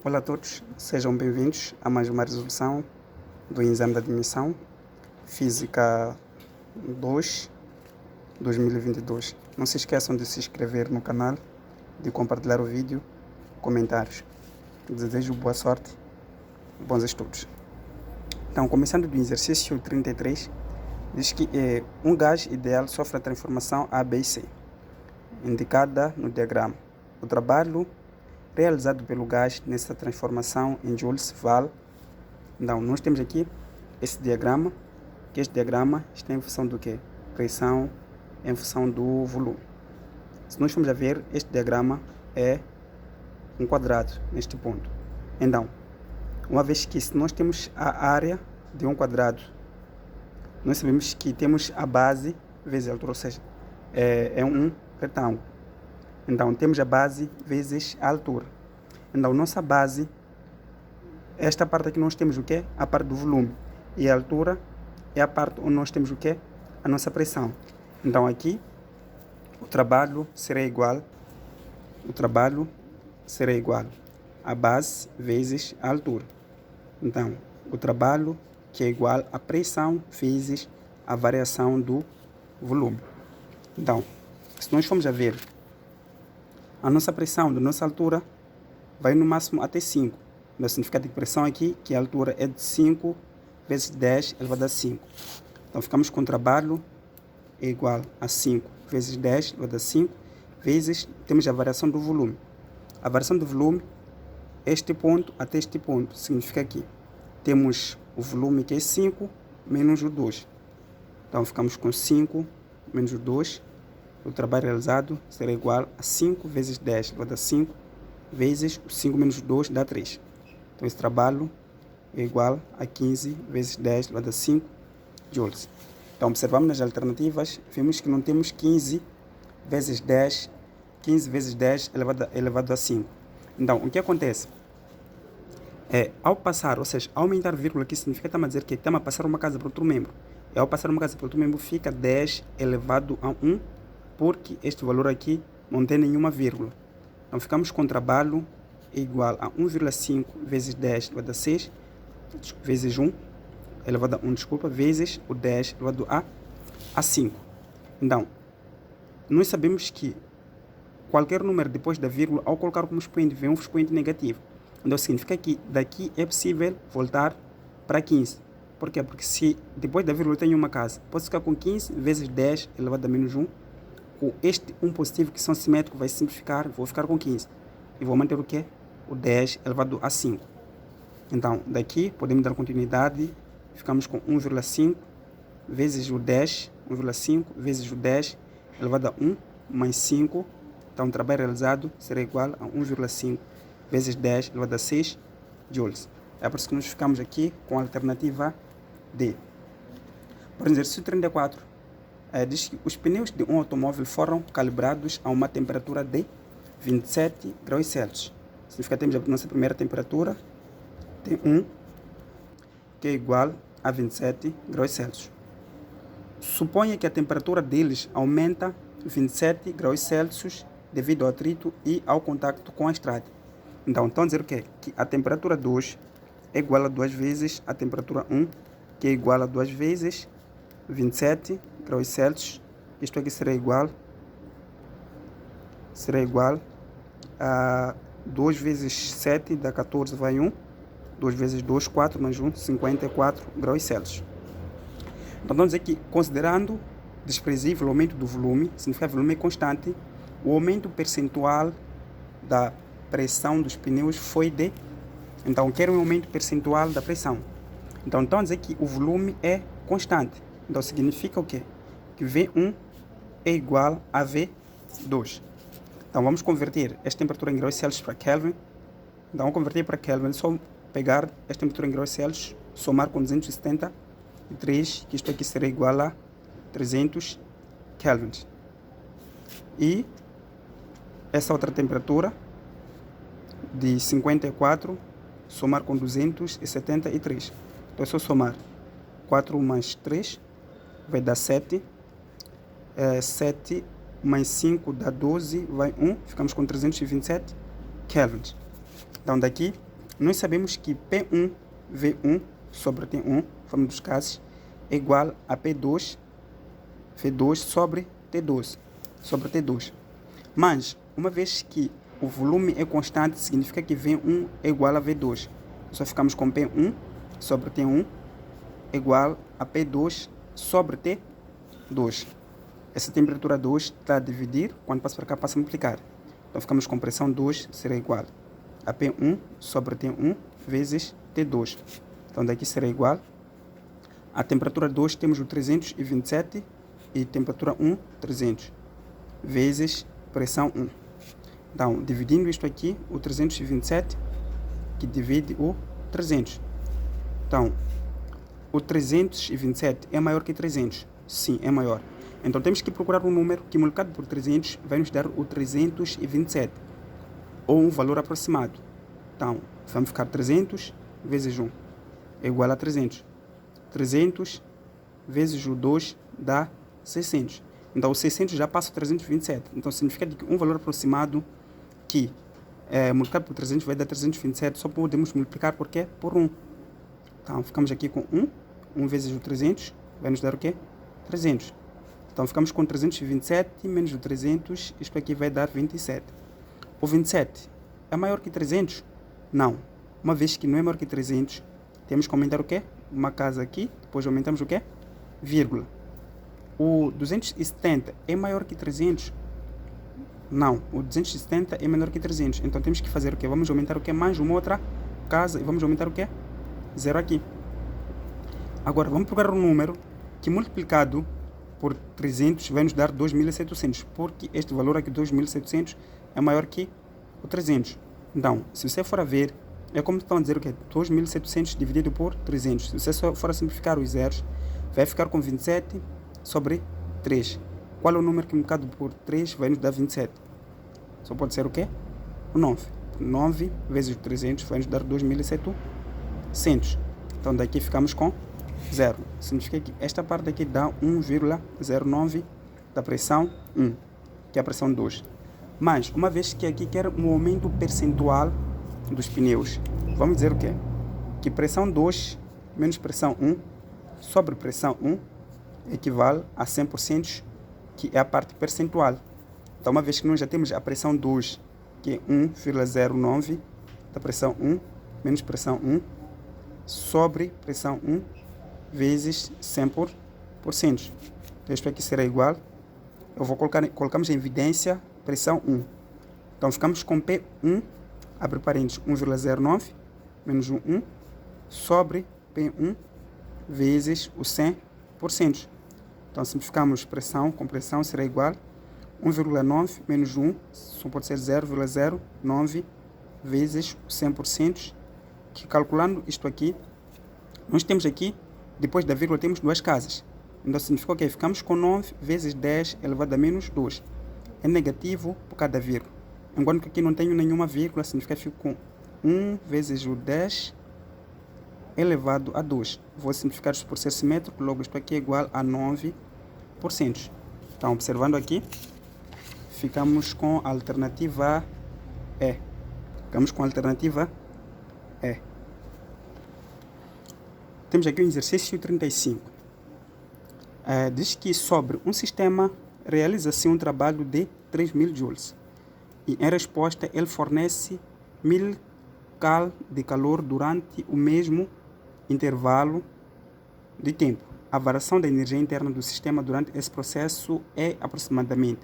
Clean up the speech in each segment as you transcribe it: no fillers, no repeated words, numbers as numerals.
Olá a todos, sejam bem-vindos a mais uma resolução do exame de admissão Física 2 2022. Não se esqueçam de se inscrever no canal, de compartilhar o vídeo, comentários. Desejo boa sorte, bons estudos. Então, começando do exercício 33, diz que um gás ideal sofre a transformação A, B e C, indicada no diagrama. O trabalho realizado pelo gás nessa transformação em joules vale. Então, nós temos aqui esse diagrama, que este diagrama está em função do quê? Pressão em função do volume. Se nós formos a ver, este diagrama é um quadrado neste ponto. Então, uma vez que se nós temos a área de um quadrado, nós sabemos que temos a base vezes a altura, ou seja, é um retângulo. Então, temos a base vezes a altura. Então, nossa base, esta parte aqui nós temos o quê? A parte do volume. E a altura é a parte onde nós temos o quê? A nossa pressão. Então, aqui, o trabalho será igual a base vezes a altura. Então, o trabalho que é igual a pressão vezes a variação do volume. Então, se nós formos a ver, a nossa pressão da nossa altura vai no máximo até 5. O significado de pressão aqui, que a altura é de 5 vezes 10 elevado a 5. Então, ficamos com o trabalho é igual a 5 vezes 10 elevado a 5, vezes, temos a variação do volume. A variação do volume, este ponto até este ponto, significa que temos o volume que é 5 menos o 2. Então, ficamos com 5 menos o 2. O trabalho realizado será igual a 5 vezes 10 elevado a 5, vezes 5 menos 2 dá 3. Então, esse trabalho é igual a 15 vezes 10 elevado a 5 joules. Então, observamos nas alternativas, vemos que não temos 15 vezes 10 elevado a 5. Então, o que acontece? Ao passar, ou seja, aumentar vírgula aqui significa que estamos a dizer que estamos a passar uma casa para outro membro. E ao passar uma casa para outro membro fica 10 elevado a 1, porque este valor aqui não tem nenhuma vírgula. Então, ficamos com o trabalho igual a 1,5 vezes 10 elevado a 6, vezes 1, elevado a 1, vezes o 10 elevado a 5. Então, nós sabemos que qualquer número depois da vírgula, ao colocar como expoente, vem um expoente negativo. Então, significa que daqui é possível voltar para 15. Por quê? Porque se depois da vírgula eu tenho uma casa, posso ficar com 15 vezes 10 elevado a menos 1. Com este 1 positivo, que são simétricos, vai simplificar, vou ficar com 15. E vou manter o quê? O 10 elevado a 5. Então, daqui podemos dar continuidade. Ficamos com 1,5 vezes o 10, 1,5 vezes o 10 elevado a 1 mais 5. Então, o trabalho realizado será igual a 1,5 vezes 10 elevado a 6 joules. É por isso que nós ficamos aqui com a alternativa D. Por exercício 34, diz que os pneus de um automóvel foram calibrados a uma temperatura de 27 graus Celsius. Significa que temos a nossa primeira temperatura, T1, que é igual a 27 graus Celsius. Suponha que a temperatura deles aumenta 27 graus Celsius devido ao atrito e ao contato com a estrada. Então, estão a dizer o quê? Que a temperatura 2 é igual a 2 vezes a temperatura 1, que é igual a 2 vezes 27 graus Celsius. Isto aqui será igual a 2 vezes 7 dá 14, vai 1. 2 vezes 2, 4, mais 1, 54 graus Celsius. Então, vamos dizer que, considerando desprezível o aumento do volume, significa que o volume é constante, o aumento percentual da pressão dos pneus foi de... Então, quero um aumento percentual da pressão. Então, estão a dizer que o volume é constante. Então, significa o quê? Que V1 é igual a V2. Então, vamos converter esta temperatura em graus Celsius para Kelvin. Então, vamos converter para Kelvin. É só pegar esta temperatura em graus Celsius, somar com 273, que isto aqui será igual a 300 Kelvin. E essa outra temperatura de 54, somar com 273. Então, é só somar 4 mais 3, vai dar 7. 7 mais 5 dá 12, vai 1. Ficamos com 327 kelvins. Então, daqui nós sabemos que P1 V1 sobre T1, forma dos casos, é igual a P2 V2 sobre T2. Mas, uma vez que o volume é constante, significa que V1 é igual a V2. Só ficamos com P1 sobre T1 igual a P2 sobre T2. Essa temperatura 2 está a dividir, quando passa para cá passa a multiplicar. Então ficamos com pressão 2 será igual a P1 sobre T1 vezes T2. Então daqui será igual a temperatura 2 temos o 327 e temperatura 1, 300, vezes pressão 1. Então, dividindo isto aqui, o 327, que divide o 300. Então, o 327 é maior que 300? Sim, é maior. Então, temos que procurar um número que, multiplicado por 300, vai nos dar o 327, ou um valor aproximado. Então, vamos ficar 300 vezes 1 é igual a 300. 300 vezes o 2 dá 600. Então, o 600 já passa o 327. Então, significa que um valor aproximado que multiplicado por 300 vai dar 327. Só podemos multiplicar por quê? Por 1. Então, ficamos aqui com 1. 1 vezes o 300 vai nos dar o quê? 300. Então, ficamos com 327 menos o 300. Isto aqui vai dar 27. O 27 é maior que 300? Não. Uma vez que não é maior que 300, temos que aumentar o quê? Uma casa aqui, depois aumentamos o quê? Vírgula. O 270 é maior que 300? Não, o 270 é menor que 300. Então temos que fazer o quê? Vamos aumentar o quê? Mais uma outra casa e vamos aumentar o quê? 0 aqui. Agora vamos procurar um número que multiplicado por 300 vai nos dar 2.700, porque este valor aqui, 2.700, é maior que o 300. Então, se você for a ver, é como estão a dizer o quê? 2.700 dividido por 300. Se você só for a simplificar os zeros, vai ficar com 27 sobre 3. Qual é o número que multiplicado por 3 vai nos dar 27? Só pode ser o quê? O 9. 9 vezes 300 vai nos dar 2.700. Então daqui ficamos com 0. Significa que esta parte aqui dá 1,09 da pressão 1, que é a pressão 2. Mas, uma vez que aqui quer um aumento percentual dos pneus, vamos dizer o quê? Que pressão 2 menos pressão 1 sobre pressão 1 equivale a 100%, que é a parte percentual. Então, uma vez que nós já temos a pressão 2, que é 1,09 da pressão 1, menos pressão 1, sobre pressão 1, vezes 100%. Então, isto aqui será igual, colocamos em evidência pressão 1. Então, ficamos com P1, abre parênteses, 1,09, menos o 1, sobre P1, vezes o 100%. Então, simplificamos pressão com pressão, será igual 1,9 menos 1, só pode ser 0,09 vezes o 100%, que calculando isto aqui, nós temos aqui, depois da vírgula, temos duas casas. Então, significa que ficamos com 9 vezes 10 elevado a menos 2. É negativo por cada vírgula. Enquanto que aqui não tenho nenhuma vírgula, significa que fico com 1 vezes o 10 elevado a 2. Vou simplificar isto por ser simétrico, logo isto aqui é igual a 9%. Então, observando aqui, ficamos com a alternativa E. Ficamos com a alternativa E. Temos aqui o exercício 35. Diz que sobre um sistema realiza-se um trabalho de 3.000 joules. E em resposta, ele fornece 1.000 cal de calor durante o mesmo intervalo de tempo. A variação da energia interna do sistema durante esse processo é aproximadamente,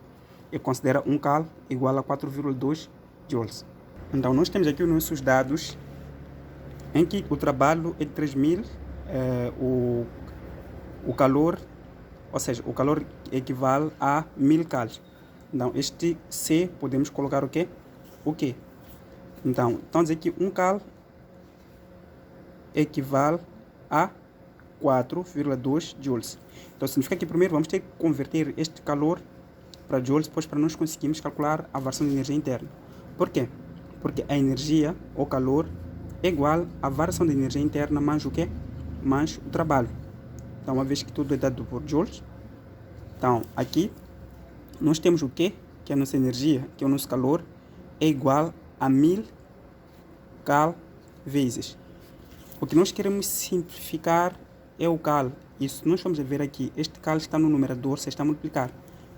e considera 1 cal igual a 4,2 joules. Então, nós temos aqui os nossos dados em que o trabalho é de 3.000, o calor, ou seja, o calor equivale a 1.000 cal. Então, este C podemos colocar o quê? O quê? Então, estão a dizer que 1 cal equivale a 4,2 joules. Então, significa que primeiro vamos ter que converter este calor para joules, depois para nós conseguirmos calcular a variação de energia interna. Por quê? Porque a energia, ou calor, é igual à variação de energia interna mais o quê? Mais o trabalho. Então, uma vez que tudo é dado por joules, então, aqui, nós temos o quê? Que a nossa energia, que é o nosso calor, é igual a 1.000 cal vezes. O que nós queremos simplificar é o cal. E se nós vamos ver aqui, este cal está no numerador, se está a multiplicar.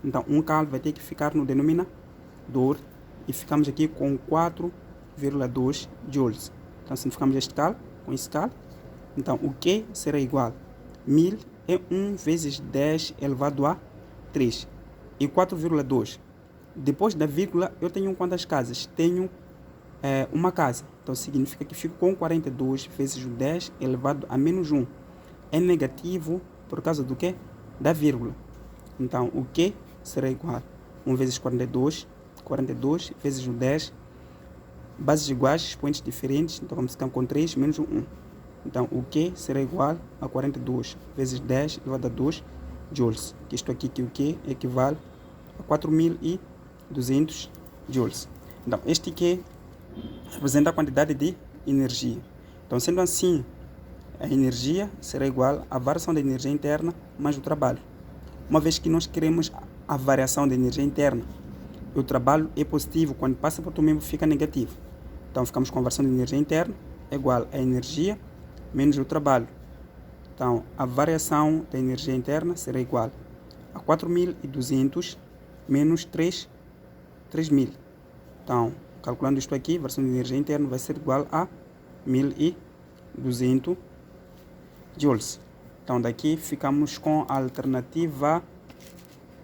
Então, um cal vai ter que ficar no denominador e ficamos aqui com 4,2 joules. Então, simplificamos este cal com esse cal. Então, o Q será igual a 1000 é 1 vezes 10 elevado a 3 e 4,2. Depois da vírgula, eu tenho quantas casas? Tenho uma casa. Então, significa que fico com 42 vezes 10 elevado a menos 1. É negativo por causa do quê? Da vírgula. Então, o Q será igual a 1 vezes 42, 42 vezes o 10, bases iguais, expoentes diferentes, então vamos ficar com 3 menos o 1. Então, o Q será igual a 42 vezes 10 elevado a 2 joules. Que isto aqui, que o Q equivale a 4.200 joules. Então, este Q representa a quantidade de energia. Então, sendo assim, a energia será igual à variação da energia interna mais o trabalho. Uma vez que nós queremos a variação da energia interna, o trabalho é positivo, quando passa para o membro fica negativo. Então, ficamos com a variação da energia interna igual a energia menos o trabalho. Então, a variação da energia interna será igual a 4.200 menos 3.000. Então, calculando isto aqui, a variação da energia interna vai ser igual a 1.200 joules. Então, daqui ficamos com a alternativa,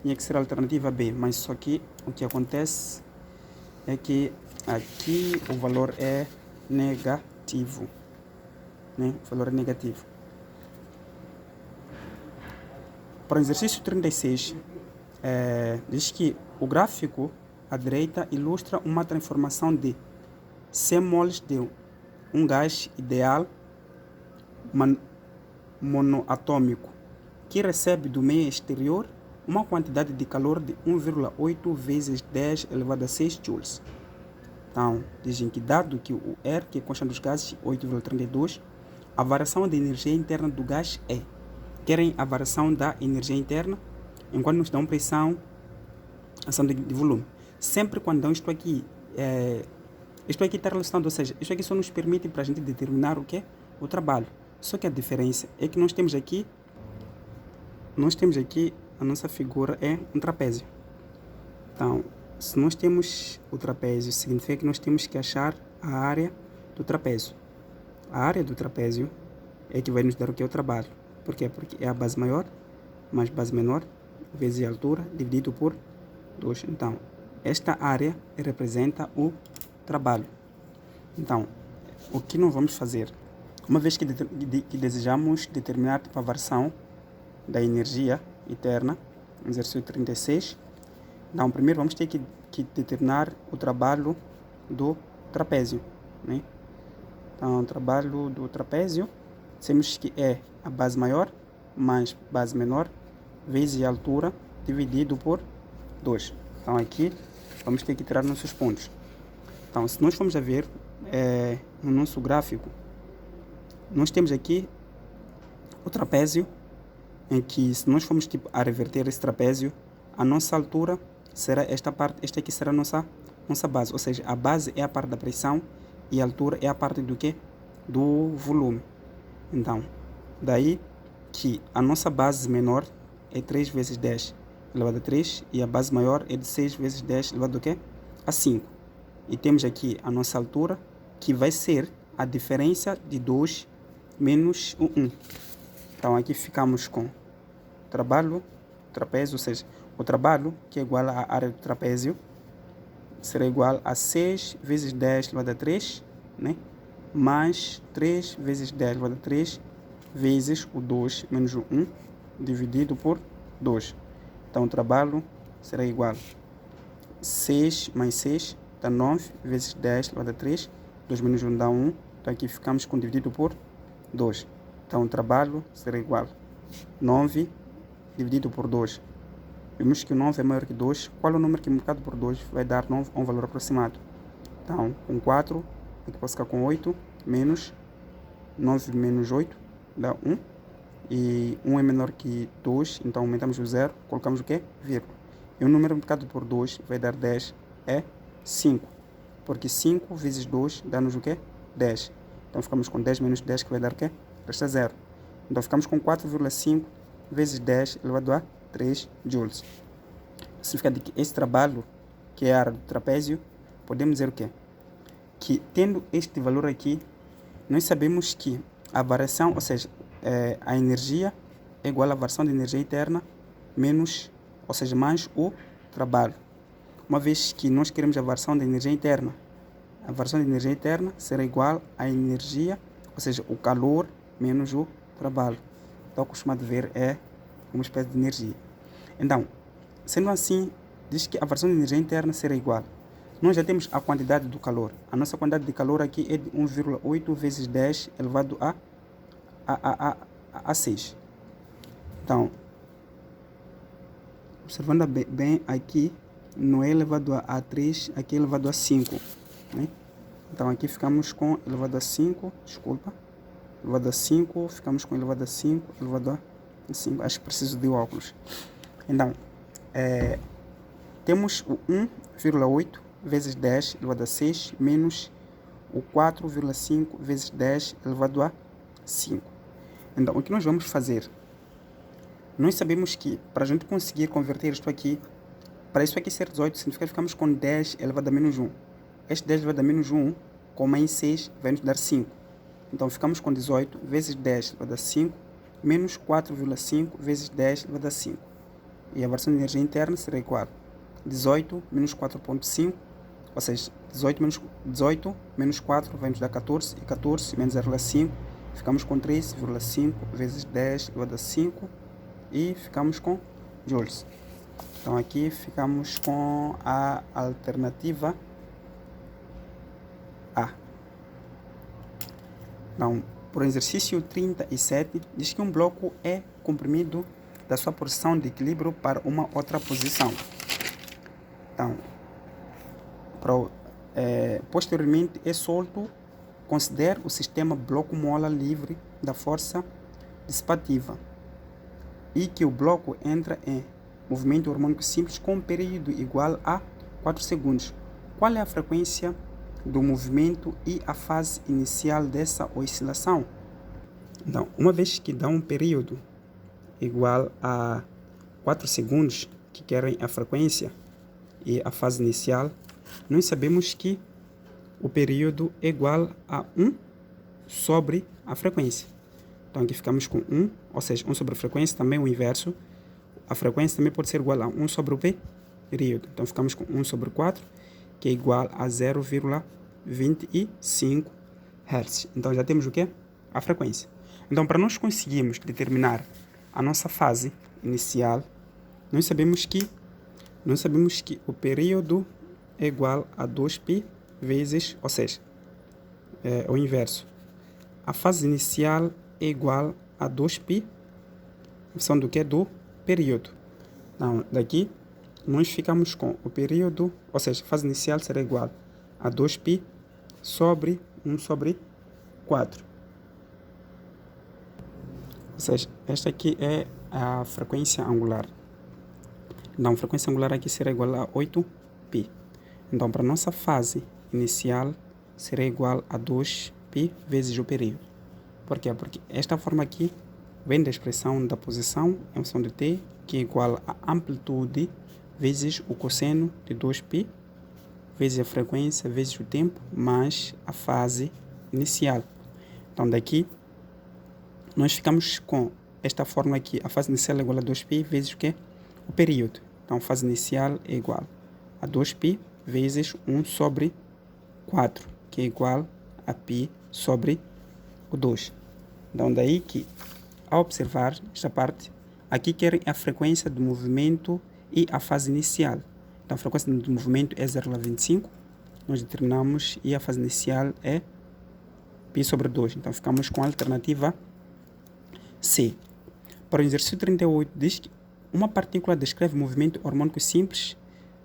tinha que ser a alternativa B, mas só que o que acontece é que aqui o valor é negativo. O valor é negativo. Para o exercício 36, diz que o gráfico à direita ilustra uma transformação de 100 moles de um gás ideal monoatômico que recebe do meio exterior uma quantidade de calor de 1,8 vezes 10 elevado a 6 joules. Então, dizem que dado que o R, que é a constante dos gases, 8,32, a variação da energia interna do gás é. Querem a variação da energia interna enquanto nos dão pressão, ação de volume. Sempre quando dão isto aqui está relacionado, ou seja, isto aqui só nos permite para a gente determinar o que? O trabalho. Só que a diferença é que nós temos aqui a nossa figura é um trapézio. Então, se nós temos o trapézio, significa que nós temos que achar a área do trapézio. A área do trapézio é que vai nos dar o que é o trabalho. Por quê? Porque é a base maior mais base menor vezes a altura dividido por 2. Então, esta área representa o trabalho. Então, o que nós vamos fazer? Uma vez que desejamos determinar a variação da energia interna, exercício 36, então, primeiro vamos ter que determinar o trabalho do trapézio. Então, o trabalho do trapézio, temos que é a base maior mais base menor vezes a altura dividido por 2. Então, aqui vamos ter que tirar nossos pontos. Então, se nós formos a ver no nosso gráfico, nós temos aqui o trapézio, em que se nós formos a reverter esse trapézio, a nossa altura será esta parte, esta aqui será a nossa base, ou seja, a base é a parte da pressão e a altura é a parte do quê? Do volume. Então, daí que a nossa base menor é 3 vezes 10 elevado a 3 e a base maior é de 6 vezes 10 elevado a quê? A 5. E temos aqui a nossa altura, que vai ser a diferença de 2 menos o 1. Então, aqui ficamos com trabalho, trapézio, ou seja, o trabalho, que é igual à área do trapézio, será igual a 6 vezes 10 elevado a 3, mais 3 vezes 10 elevado a 3, vezes o 2 menos o 1, dividido por 2. Então, o trabalho será igual a 6 mais 6, dá 9, vezes 10 elevado a 3, 2 menos 1 dá 1, então aqui ficamos com dividido por 2. Então, o trabalho será igual a 9 dividido por 2. Vimos que o 9 é maior que 2. Qual é o número que multiplicado por 2 vai dar 9 a um valor aproximado? Então, com 4, aqui posso ficar com 8, menos 9 menos 8, dá 1. E 1 é menor que 2, então aumentamos o 0, colocamos o quê? Vírgula. E o número multiplicado por 2 vai dar 10, é 5. Porque 5 vezes 2 dá-nos o quê? 10. Então ficamos com 10 menos 10 que vai dar o quê? Resta 0. Então ficamos com 4,5 vezes 10 elevado a 3 joules. Significa que esse trabalho, que é a área do trapézio, podemos dizer o quê? Que tendo este valor aqui, nós sabemos que a variação, ou seja, a energia é igual à variação de energia interna menos, ou seja, mais o trabalho. Uma vez que nós queremos a variação da energia interna, a variação de energia interna será igual à energia, ou seja, o calor menos o trabalho. Então, acostumado a ver é uma espécie de energia. Então, sendo assim, diz que a variação de energia interna será igual. Nós já temos a quantidade do calor. A nossa quantidade de calor aqui é de 1,8 vezes 10 elevado a 6. Então, observando bem aqui, não é elevado a 3, aqui é elevado a 5. Né? Então, aqui ficamos com elevado a 5, desculpa. Elevado a 5, ficamos com elevado a 5, elevado a 5. Acho que preciso de óculos. Então, temos o 1,8 vezes 10 elevado a 6 menos o 4,5 vezes 10 elevado a 5. Então, o que nós vamos fazer? Nós sabemos que para a gente conseguir converter isto aqui, para isso aqui ser 18, significa que ficamos com 10 elevado a menos 1. Este 10 elevado a menos 1, com mais 6, vai nos dar 5. Então, ficamos com 18 vezes 10 elevado a 5 menos 4,5 vezes 10 elevado a 5. E a variação de energia interna será igual a 18 menos 4,5, ou seja, 18 menos 4 vai nos dar 14, e 14 menos 0,5, ficamos com 3,5 vezes 10 elevado a 5, e ficamos com joules. Então aqui ficamos com a alternativa A. Então, por exercício 37, diz que um bloco é comprimido da sua posição de equilíbrio para uma outra posição. Então, posteriormente é solto. Considere o sistema bloco-mola livre da força dissipativa e que o bloco entra em movimento harmônico simples com um período igual a 4 segundos. Qual é a frequência do movimento e a fase inicial dessa oscilação? Então, uma vez que dá um período igual a 4 segundos, que querem a frequência e a fase inicial, nós sabemos que o período é igual a 1 sobre a frequência. Então aqui ficamos com 1, ou seja, 1 sobre a frequência, também o inverso. A frequência também pode ser igual a 1 sobre o período. Então ficamos com 1 sobre 4, que é igual a 0,25 Hz. Então já temos o quê? A frequência. Então, para nós conseguirmos determinar a nossa fase inicial, nós sabemos que o período é igual a 2π vezes, ou seja, é o inverso. A fase inicial é igual a 2π, função do que? Do período. Então, daqui, nós ficamos com o período, ou seja, a fase inicial será igual a 2π sobre 1 sobre 4. Ou seja, esta aqui é a frequência angular. Então, a frequência angular aqui será igual a 8π. Então, para a nossa fase inicial, será igual a 2π vezes o período. Por quê? Porque esta forma aqui vem da expressão da posição em função de t, que é igual a amplitude vezes o cosseno de 2π, vezes a frequência, vezes o tempo, mais a fase inicial. Então, daqui, nós ficamos com esta fórmula aqui. A fase inicial é igual a 2π vezes o quê? O período. Então, a fase inicial é igual a 2π vezes 1 sobre 4, que é igual a π sobre o 2. Então, daí que, ao observar esta parte, aqui querem a frequência do movimento e a fase inicial. Então, a frequência do movimento é 0,25, nós determinamos, e a fase inicial é π sobre 2. Então, ficamos com a alternativa C. Para o exercício 38, diz que uma partícula descreve movimento harmônico simples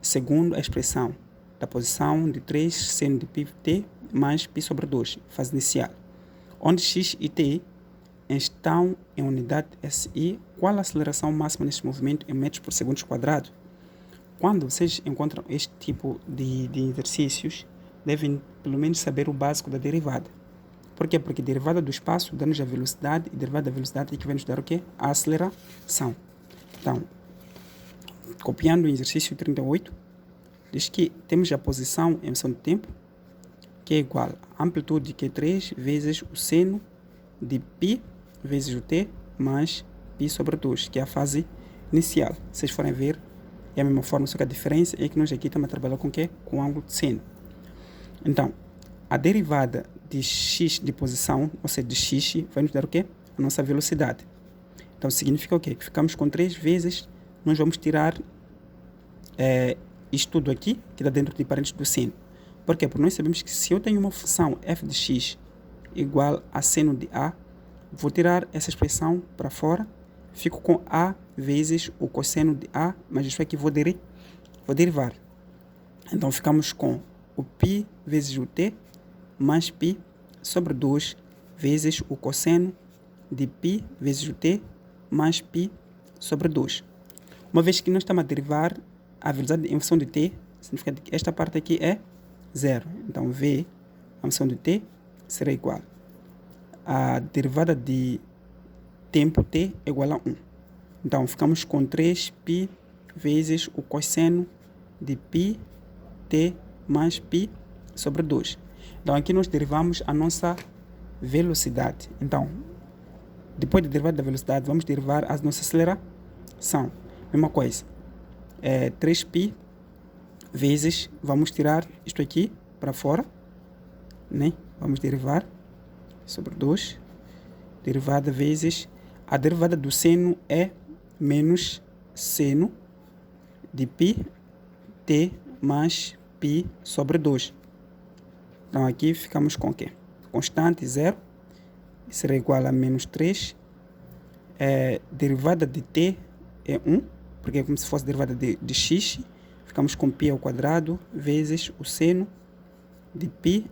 segundo a expressão da posição de 3 seno de πt mais π sobre 2, fase inicial, onde x e t estão em unidade SI. Qual a aceleração máxima neste movimento em metros por segundo quadrado? Quando vocês encontram este tipo de exercícios, devem pelo menos saber o básico da derivada. Por quê? Porque derivada do espaço dá-nos a velocidade e derivada da velocidade é que vai nos dar o quê? A aceleração. Então, copiando o exercício 38, diz que temos a posição em função do tempo, que é igual a amplitude, que é 3 vezes o seno de π vezes o t mais π sobre 2, que é a fase inicial. Se vocês forem ver, é a mesma forma, só que a diferença é que nós aqui estamos a trabalhar com o quê? Com o ângulo de seno. Então, a derivada de x de posição, ou seja, de x, vai nos dar o quê? A nossa velocidade. Então, significa o quê? Que ficamos com 3 vezes, nós vamos tirar isto tudo aqui, que está dentro de parênteses do seno. Por quê? Porque nós sabemos que se eu tenho uma função f de x igual a seno de a, vou tirar essa expressão para fora, fico com a vezes o cosseno de a, mas isso aqui vou derivar. Então, ficamos com o π vezes o t mais π sobre 2 vezes o cosseno de π vezes o t mais π sobre 2. Uma vez que nós estamos a derivar a velocidade em função de t, significa que esta parte aqui é 0. Então, v, a função de t, será igual a derivada de tempo t é igual a 1. Então, ficamos com 3π vezes o cosseno de π t mais π sobre 2. Então, aqui nós derivamos a nossa velocidade. Então, depois de derivar da velocidade, vamos derivar a nossa aceleração. Mesma coisa. 3π vezes, vamos tirar isto aqui para fora, né? Vamos derivar sobre 2. Derivada vezes, a derivada do seno é menos seno de π t mais π sobre 2. Então, aqui ficamos com o quê? Constante 0, será igual a menos 3. Derivada de t é 1, porque é como se fosse derivada de x. Ficamos com π ao quadrado vezes o seno de π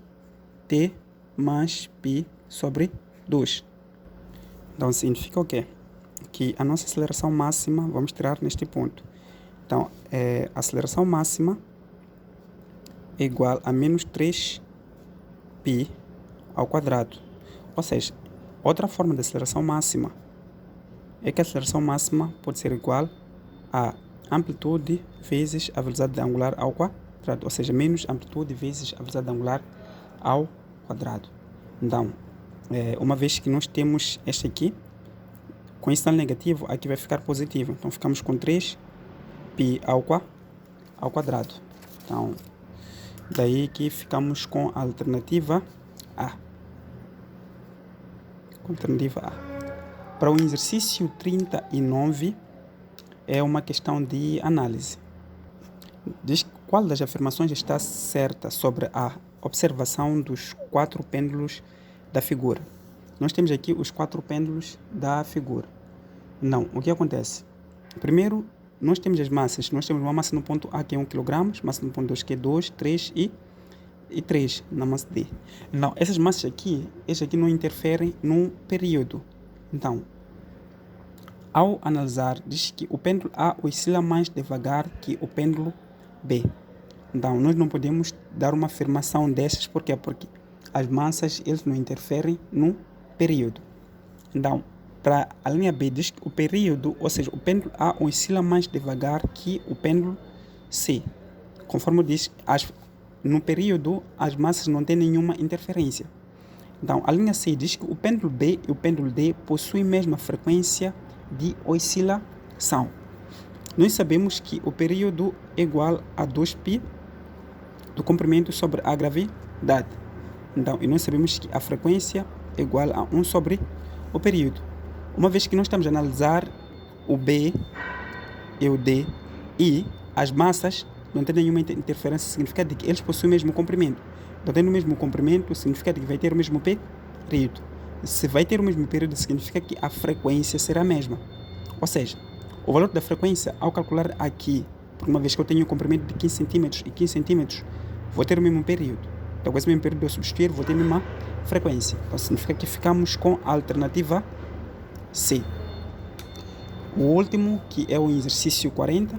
t mais π sobre 2. Então, significa o quê? Que a nossa aceleração máxima vamos tirar neste ponto. Então, a aceleração máxima é igual a menos 3π ao quadrado. Ou seja, outra forma de aceleração máxima é que a aceleração máxima pode ser igual a amplitude vezes a velocidade angular ao quadrado. Ou seja, menos amplitude vezes a velocidade angular ao quadrado. Então, uma vez que nós temos este aqui, com esse sinal negativo, aqui vai ficar positivo. Então, ficamos com 3π ao quadrado. Então, daí que ficamos com a alternativa A. Para o exercício 39, é uma questão de análise. Diz qual das afirmações está certa sobre a observação dos 4 pêndulos da figura. Nós temos aqui os 4 pêndulos da figura. Não, o que acontece? Primeiro, nós temos as massas. Nós temos uma massa no ponto A que é 1 kg, massa no ponto 2 que é 2, 3 e 3 na massa D. Não, essas massas aqui, não interferem no período. Então, ao analisar, diz que o pêndulo A oscila mais devagar que o pêndulo B. Então, nós não podemos dar uma afirmação dessas, por quê? Porque as massas, eles não interferem no período. Então, para a linha B, diz que o período, ou seja, o pêndulo A oscila mais devagar que o pêndulo C. Conforme diz, no período, as massas não têm nenhuma interferência. Então, a linha C diz que o pêndulo B e o pêndulo D possuem a mesma frequência de oscilação. Nós sabemos que o período é igual a 2π do comprimento sobre a gravidade. Então, e nós sabemos que a frequência é igual a 1 sobre o período. Uma vez que nós estamos a analisar o B e o D e as massas não têm nenhuma interferência, significa que eles possuem o mesmo comprimento. Então, tendo o mesmo comprimento, significa que vai ter o mesmo período. Se vai ter o mesmo período, significa que a frequência será a mesma. Ou seja, o valor da frequência, ao calcular aqui, por uma vez que eu tenho um comprimento de 15 cm e 15 cm, vou ter o mesmo período. Então, com esse mesmo período eu substituir, vou ter a mesma frequência. Então, significa que ficamos com a alternativa C. O último, que é o exercício 40,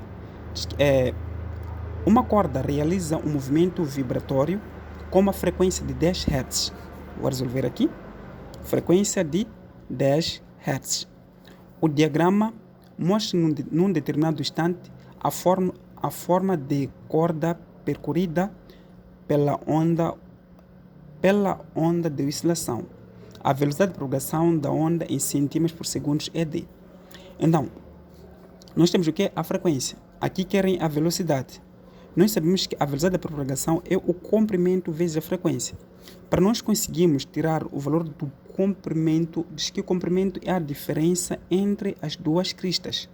uma corda realiza um movimento vibratório com uma frequência de 10 Hz. Vou resolver aqui. Frequência de 10 Hz. O diagrama mostra num determinado instante a forma de corda percorrida pela onda de oscilação. A velocidade de propagação da onda em centímetros por segundo é d. Então, nós temos o que? A frequência. Aqui querem a velocidade. Nós sabemos que a velocidade da propagação é o comprimento vezes a frequência. Para nós conseguirmos tirar o valor do comprimento, diz que o comprimento é a diferença entre as duas cristas.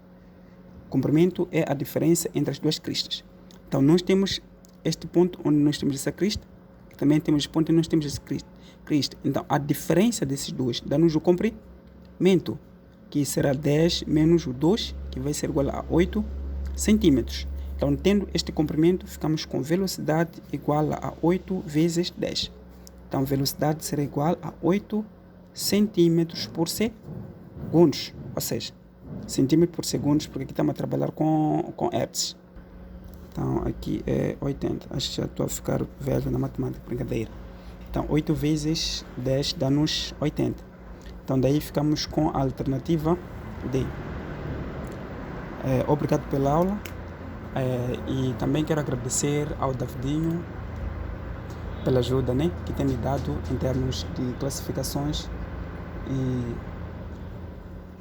O comprimento é a diferença entre as duas cristas. Então, nós temos este ponto onde nós temos essa crista, e também temos este ponto onde nós temos essa crista. Então, a diferença desses dois dá-nos o comprimento, que será 10 menos o 2, que vai ser igual a 8 centímetros. Então, tendo este comprimento, ficamos com velocidade igual a 8 vezes 10. Então, velocidade será igual a 8 centímetros por segundo. Ou seja, centímetro por segundo, porque aqui estamos a trabalhar com hertz. Então, aqui é 80. Acho que já estou a ficar velho na matemática, brincadeira. Então, 8 vezes 10 dá-nos 80. Então, daí ficamos com a alternativa D. Obrigado pela aula. E também quero agradecer ao Davidinho pela ajuda, né, que tem me dado em termos de classificações. E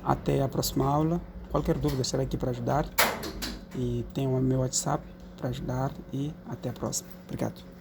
até a próxima aula. Qualquer dúvida estarei aqui para ajudar. E tenho o meu WhatsApp para ajudar. E até a próxima. Obrigado.